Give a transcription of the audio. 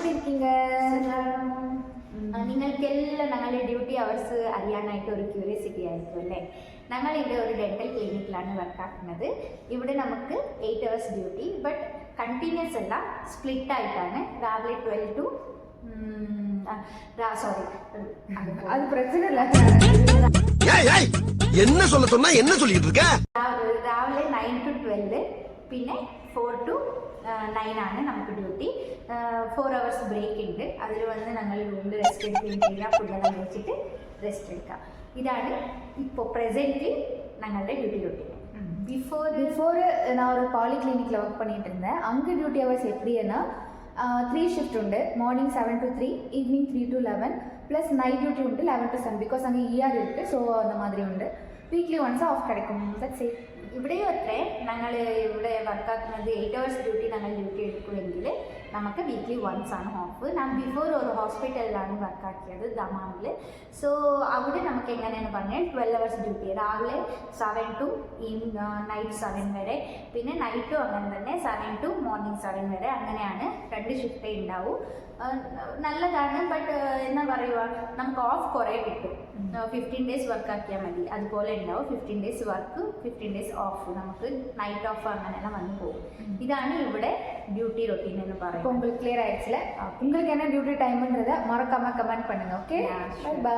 எப்படி இருக்கீங்க? നിങ്ങൾക്കെല്ലാം ഞങ്ങളുടെ ഡ്യൂട്ടി അവേഴ്സ് അറിയാനായിട്ട് ഒരു ക്യൂരിയോസിറ്റി ആയിരിക്കും അല്ലേ. ഞങ്ങളിവിടെ ഒരു ഡെൻ്റൽ ക്ലിനിക്കിലാണ് വർക്കാക്കുന്നത്. ഇവിടെ നമുക്ക് 8 hours ഡ്യൂട്ടി, ബട്ട് കണ്ടിന്യൂസ് അല്ല, സ്പ്ലിറ്റ് ആയിട്ടാണ്. രാവിലെ 12 to அது பிரச்சனை இல்லை. என்ன சொல்ல சொன்னா என்ன சொல்லிட்டு இருக்க? രാവിലെ 9 to 12, പിന്നെ 4 to 9 ആണ് നമുക്ക് ഡ്യൂട്ടി. 4 hours ബ്രേക്ക് ഉണ്ട്. അതിൽ വന്ന് ഞങ്ങൾ റൂമിൽ റെസ്റ്റ് എടുക്കുക, ഫുഡെല്ലാം കഴിച്ചിട്ട് റെസ്റ്റ് എടുക്കുക. ഇതാണ് ഇപ്പോൾ പ്രസൻറ്റ് ഞങ്ങളുടെ ഡ്യൂട്ടി റൂട്ടീൻ. பிஃபோர் நான் ஒரு பாலிகிளினிக்கில் ஒர்க் பண்ணிட்டு இருந்தேன். அங்கே டியூட்டி ஹவர்ஸ் எப்படின்னா 3 ஷிஃப்ட் உண்டு. Morning 7 to 3, evening 3 to 11, plus night duty உண்டு 11 to 7. பிகாஸ் அங்கே இஆர் இருக்குது, ஸோ அந்த மாதிரி உண்டு. വീക്ക്ലി വൺസ് ഓഫ് കിടക്കും. That's it. ഇവിടെയും അത്രേ. ഞങ്ങൾ ഇവിടെ വർക്കാക്കുന്നത് 8 hours ഡ്യൂട്ടി ഞങ്ങൾ ഡ്യൂട്ടി എടുക്കുമെങ്കിൽ നമുക്ക് വീക്ക്ലി വൺസ് ആണ് ഓഫ്. ഞാൻ ബിഫോർ ഒരു ഹോസ്പിറ്റലിലാണ് വർക്കാക്കിയത്, ദമാമിൽ. സോ അവിടെ നമുക്ക് എങ്ങനെയാണ് പറഞ്ഞാൽ 12 hours ഡ്യൂട്ടി, രാവിലെ 7 to നൈറ്റ് 7 വരെ, പിന്നെ നൈറ്റും അങ്ങനെ തന്നെ 7 to മോർണിംഗ് 7 വരെ. അങ്ങനെയാണ് 2 ഷിഫ്റ്റേ ഉണ്ടാവും. നല്ലതാണ്. ബട്ട് എന്താ പറയുക, നമുക്ക് ഓഫ് കുറേ കിട്ടും. 15 days വർക്കാക്കിയാൽ മതി. അതുപോലെ ഉണ്ടാവും. 15 days വർക്ക്, 15 days ഓഫ്. നമുക്ക് നൈറ്റ് ഓഫ് അങ്ങനെയെല്ലാം വന്ന് പോകും. ഇതാണ് ഇവിടെ டியூட்டி ரொட்டீன் എന്ന് പറയുന്നത്. இப்போ உங்களுக்கு கிளியர் ஆயிடுச்சுல? உங்களுக்கு என்ன டியூட்டி டைம்ன்றதை மறக்காம கமெண்ட் பண்ணுங்க. Okay, by.